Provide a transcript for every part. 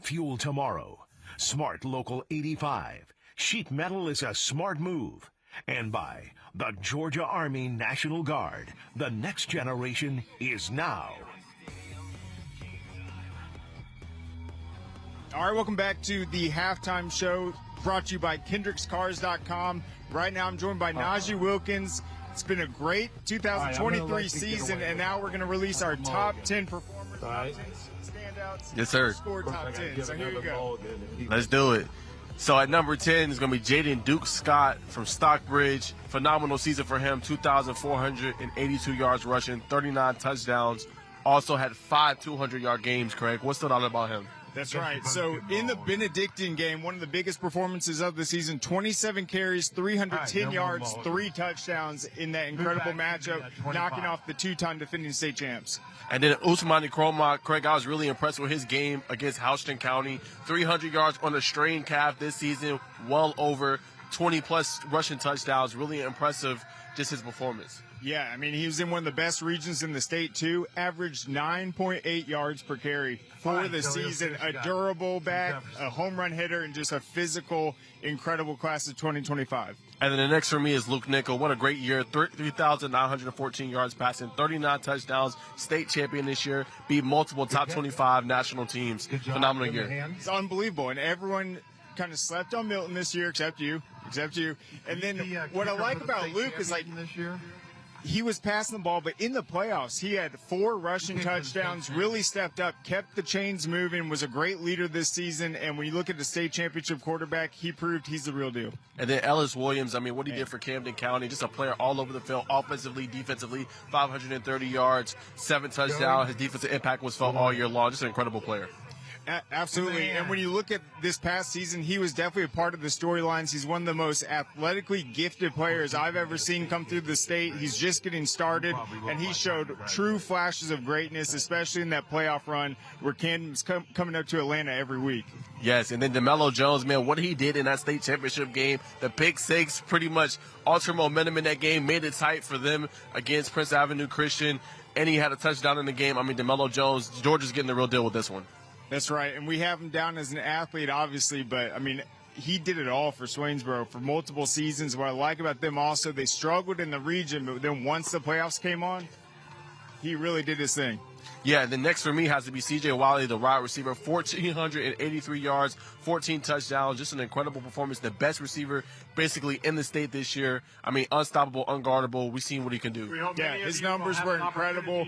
Fuel tomorrow. Smart Local 85. Sheet metal is a smart move. And by the Georgia Army National Guard. The next generation is now. All right, welcome back to the halftime show brought to you by KendricksCars.com. Right now I'm joined by Najeh Wilkins. It's been a great 2023 season, and now we're going to release our top 10 performers, standouts, yes, sir. Score top 10. So here you go. Let's do it. So at number 10 is going to be Jaden Duke Scott from Stockbridge. Phenomenal season for him, 2,482 yards rushing, 39 touchdowns. Also had 5 200-yard games, Craig. What stood out about him? That's right. So in the Benedictine game, one of the biggest performances of the season, 27 carries, 310 yards, 3 touchdowns in that incredible matchup, knocking off the 2-time defending state champs. And then Usmani Kromah, Craig, I was really impressed with his game against Houston County. 300 yards on a strained calf this season, well over 20-plus rushing touchdowns. Really impressive, just his performance. Yeah, I mean, he was in one of the best regions in the state, too. Averaged 9.8 yards per carry for the season. A durable back, a home run hitter, and just a physical, incredible class of 2025. And then the next for me is Luke Nickel. What a great year. 3,914 yards passing, 39 touchdowns, state champion this year, beat multiple top 25 national teams. Phenomenal year. It's unbelievable. And everyone kind of slept on Milton this year, except you. And then what I like about Luke is, like, he was passing the ball, but in the playoffs, he had 4 rushing touchdowns, really stepped up, kept the chains moving, was a great leader this season. And when you look at the state championship quarterback, he proved he's the real deal. And then Ellis Williams, I mean, what he did for Camden County, just a player all over the field, offensively, defensively, 530 yards, 7 touchdowns. His defensive impact was felt all year long. Just an incredible player. Absolutely. And when you look at this past season, he was definitely a part of the storylines. He's one of the most athletically gifted players I've ever seen come through the state. He's just getting started, and he showed true flashes of greatness, especially in that playoff run where Camden's coming up to Atlanta every week. Yes, and then DeMello Jones, man, what he did in that state championship game, the pick six pretty much altered momentum in that game, made it tight for them against Prince Avenue Christian, and he had a touchdown in the game. I mean, DeMello Jones, Georgia's getting the real deal with this one. That's right, and we have him down as an athlete, obviously, but, I mean, he did it all for Swainsboro for multiple seasons. What I like about them also, they struggled in the region, but then once the playoffs came on, he really did his thing. Yeah, the next for me has to be C.J. Wiley, the wide receiver, 1,483 yards, 14 touchdowns, just an incredible performance, the best receiver basically in the state this year. I mean, unstoppable, unguardable. We've seen what he can do. Yeah, his numbers were incredible.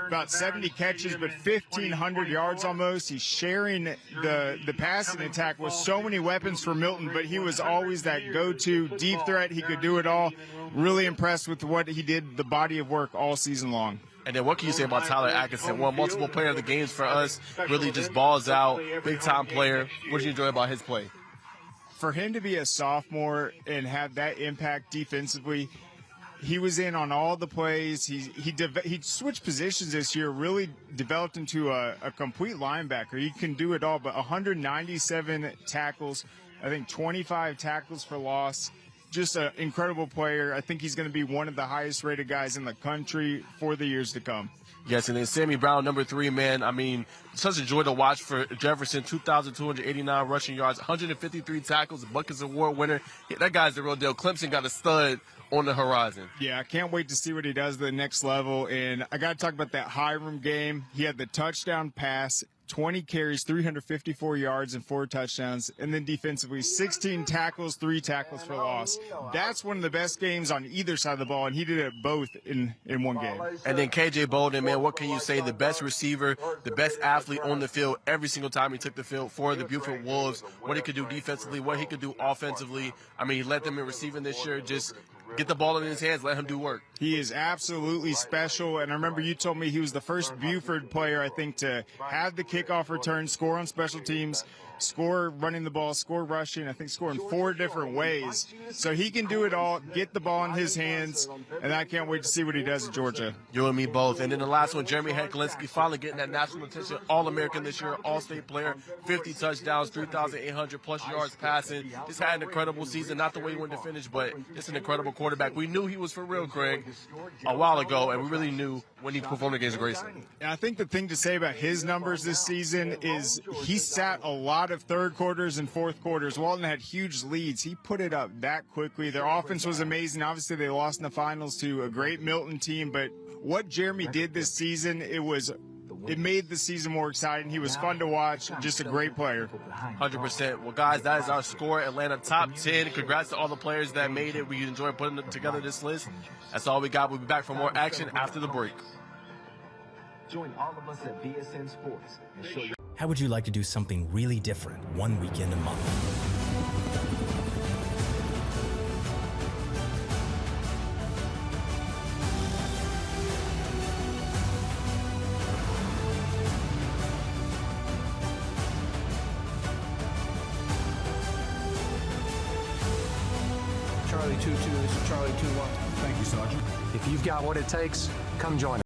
About 70 catches, but 1,500 yards almost. He's sharing the passing attack with so many weapons for Milton, but he was always that go-to deep threat. He could do it all. Really impressed with what he did, the body of work all season long. And then what can you say about Tyler Atkinson? Won multiple player of the games for us. Really just balls out. Big-time player. What did you enjoy about his play? For him to be a sophomore and have that impact defensively, he was in on all the plays. He switched positions this year, really developed into a complete linebacker. He can do it all, but 197 tackles, I think 25 tackles for loss. Just an incredible player. I think he's going to be one of the highest-rated guys in the country for the years to come. Yes, and then Sammy Brown, number 3, man. I mean, such a joy to watch for Jefferson, 2,289 rushing yards, 153 tackles, Buckets Award winner. That guy's the real deal. Clemson got a stud on the horizon. Yeah, I can't wait to see what he does at the next level. And I got to talk about that Hiram game. He had the touchdown pass, 20 carries, 354 yards, and 4 touchdowns. And then defensively, 16 tackles, 3 tackles for loss. That's one of the best games on either side of the ball, and he did it both in one game. And then K.J. Bolden, man, what can you say? The best receiver, the best athlete on the field every single time he took the field for the Buford Wolves. What he could do defensively, what he could do offensively. I mean, he led them in receiving this year. Just get the ball in his hands, let him do work. He is absolutely special, and I remember you told me he was the first Buford player, I think, to have the kickoff return, score on special teams, score running the ball, score rushing, I think score in 4 different ways. So he can do it all, get the ball in his hands, and I can't wait to see what he does at Georgia. You and me both. And then the last one, Jeremy Heklinski, finally getting that national attention, All-American this year, All-State player, 50 touchdowns, 3,800 plus yards passing. Just had an incredible season, not the way he wanted to finish, but just an incredible quarterback. We knew he was for real, Craig, a while ago, and we really knew when he performed against Grayson. And I think the thing to say about his numbers this season is he sat a lot of third quarters and fourth quarters. Walton had huge leads. He put it up that quickly. Their offense was amazing. Obviously, they lost in the finals to a great Milton team, but what Jeremy did this season, it made the season more exciting. He was fun to watch, just a great player. 100%. Well, guys, that is our score. Atlanta top 10. Congrats to all the players that made it. We enjoyed putting together this list. That's all we got. We'll be back for more action after the break. Join all of us at BSN Sports and show you. How would you like to do something really different one weekend a month? Charlie 2-2, this is Charlie 2-1. Thank you, Sergeant. If you've got what it takes, come join us.